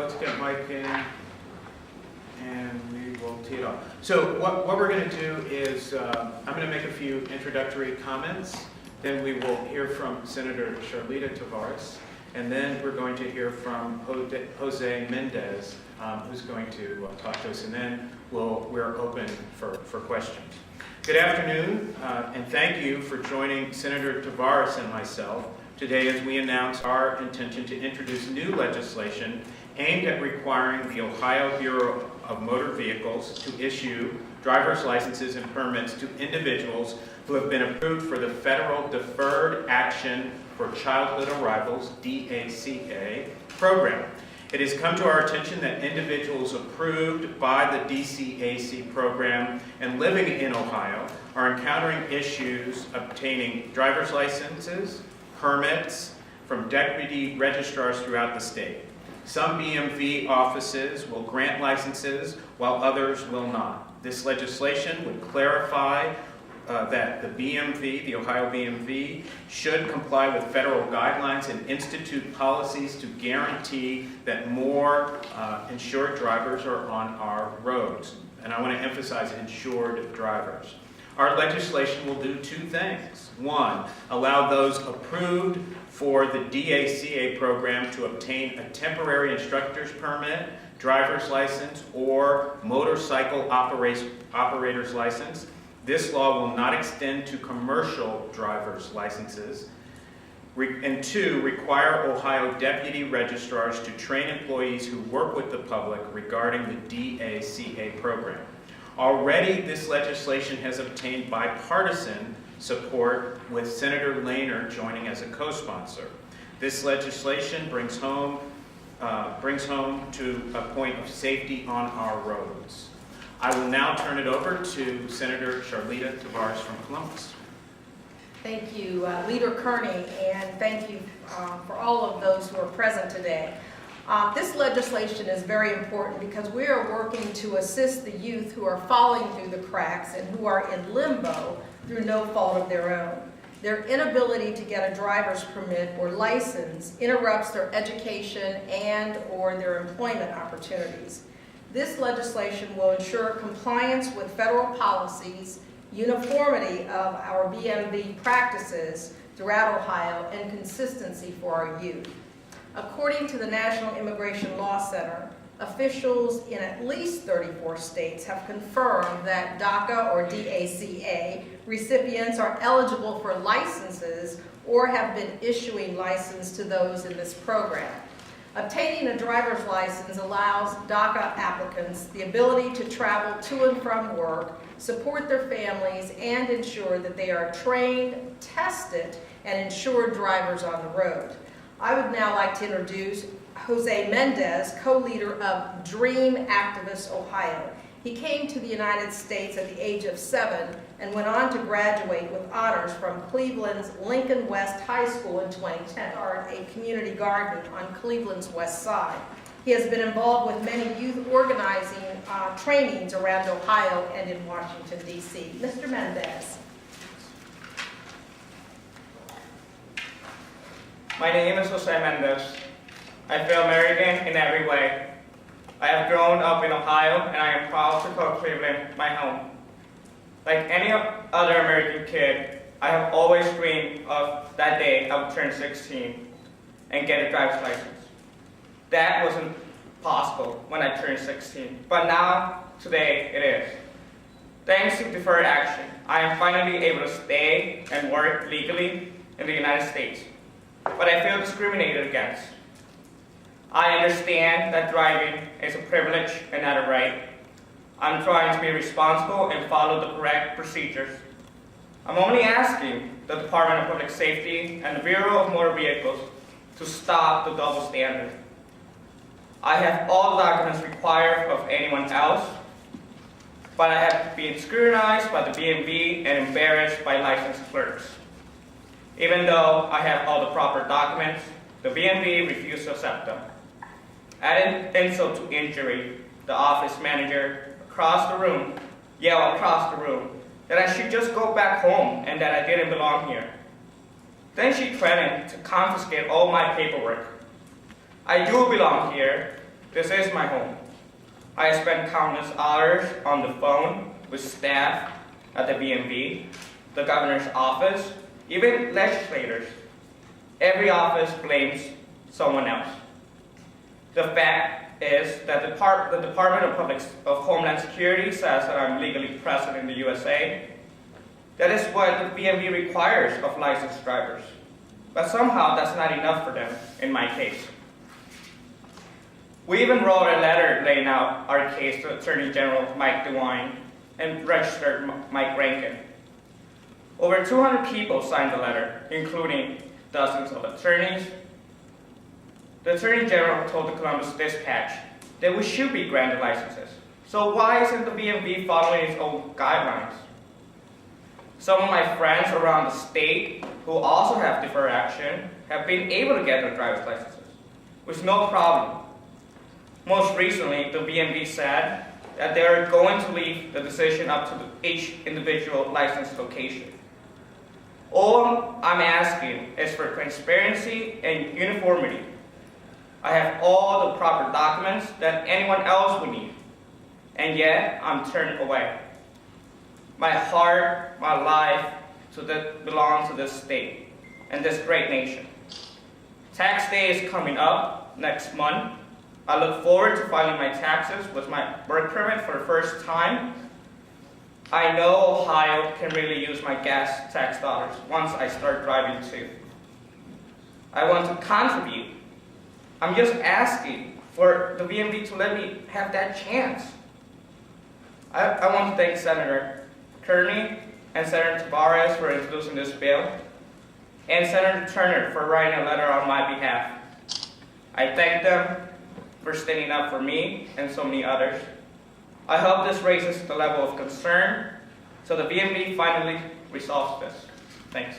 let's get Mike in, and we will tee it off. So what we're going to do is I'm going to make a few introductory comments. Then we will hear from Senator Charlita Tavares, and then we're going to hear from Jose Mendez, who's going to talk to us, and then we're open for questions. Good afternoon, and thank you for joining Senator Tavares and myself today as we announce our intention to introduce new legislation aimed at requiring the Ohio Bureau of Motor Vehicles to issue driver's licenses and permits to individuals who have been approved for the Federal Deferred Action for Childhood Arrivals, DACA, program. It has come to our attention that individuals approved by the DCAC program and living in Ohio are encountering issues obtaining driver's licenses, permits from deputy registrars throughout the state. Some BMV offices will grant licenses while others will not. This legislation would clarify that the BMV, the Ohio BMV, should comply with federal guidelines and institute policies to guarantee that more insured drivers are on our roads. And I want to emphasize insured drivers. Our legislation will do two things. One, allow those approved for the DACA program to obtain a temporary instructor's permit, driver's license, or motorcycle operator's license. This law will not extend to commercial driver's licenses. And two, require Ohio deputy registrars to train employees who work with the public regarding the DACA program. Already, this legislation has obtained bipartisan support with Senator Lehner joining as a co-sponsor. This legislation brings home to a point of safety on our roads. I will now turn it over to Senator Charlita Tavares from Columbus. Thank you, Leader Kearney, and thank you for all of those who are present today. This legislation is very important because we are working to assist the youth who are falling through the cracks and who are in limbo through no fault of their own. Their inability to get a driver's permit or license interrupts their education and or their employment opportunities. This legislation will ensure compliance with federal policies, uniformity of our BMV practices throughout Ohio, and consistency for our youth. According to the National Immigration Law Center, officials in at least 34 states have confirmed that DACA or DACA recipients are eligible for licenses or have been issuing license to those in this program. Obtaining a driver's license allows DACA applicants the ability to travel to and from work, support their families, and ensure that they are trained, tested, and insured drivers on the road. I would now like to introduce Jose Mendez, co-leader of Dream Activists Ohio. He came to the United States at the age of 7 and went on to graduate with honors from Cleveland's Lincoln West High School in 2010, a community garden on Cleveland's west side. He has been involved with many youth organizing trainings around Ohio and in Washington, D.C. Mr. Mendez. My name is Jose Mendez. I feel American in every way. I have grown up in Ohio, and I am proud to call Cleveland my home. Like any other American kid, I have always dreamed of that day I would turn 16 and get a driver's license. That wasn't possible when I turned 16, but now, today, it is. Thanks to deferred action, I am finally able to stay and work legally in the United States. But I feel discriminated against. I understand that driving is a privilege and not a right. I'm trying to be responsible and follow the correct procedures. I'm only asking the Department of Public Safety and the Bureau of Motor Vehicles to stop the double standard. I have all the documents required of anyone else, but I have been scrutinized by the BMV and embarrassed by licensed clerks. Even though I have all the proper documents, the BMV refused to accept them. Adding insult to injury, the office manager across the room yelled across the room that I should just go back home and that I didn't belong here. Then she threatened to confiscate all my paperwork. I do belong here, this is my home. I have spent countless hours on the phone with staff at the BMV, the governor's office, even legislators. Every office blames someone else. The fact is that the Department of Homeland Security says that I'm legally present in the USA. That is what the BMV requires of licensed drivers. But somehow that's not enough for them in my case. We even wrote a letter laying out our case to Attorney General Mike DeWine and Registered Mike Rankin. Over 200 people signed the letter, including dozens of attorneys. The Attorney General told the Columbus Dispatch that we should be granted licenses. So why isn't the BMV following its own guidelines? Some of my friends around the state who also have deferred action have been able to get their driver's licenses with no problem. Most recently, the BMV said that they are going to leave the decision up to each individual license location. All I'm asking is for transparency and uniformity. I have all the proper documents that anyone else would need, and yet I'm turned away. My heart, my life belong to this state and this great nation. Tax day is coming up next month. I look forward to filing my taxes with my work permit for the first time. I know Ohio can really use my gas tax dollars once I start driving too. I want to contribute. I'm just asking for the BMV to let me have that chance. I want to thank Senator Kearney and Senator Tavares for introducing this bill, and Senator Turner for writing a letter on my behalf. I thank them for standing up for me and so many others. I hope this raises the level of concern so the BMV finally resolves this. Thanks.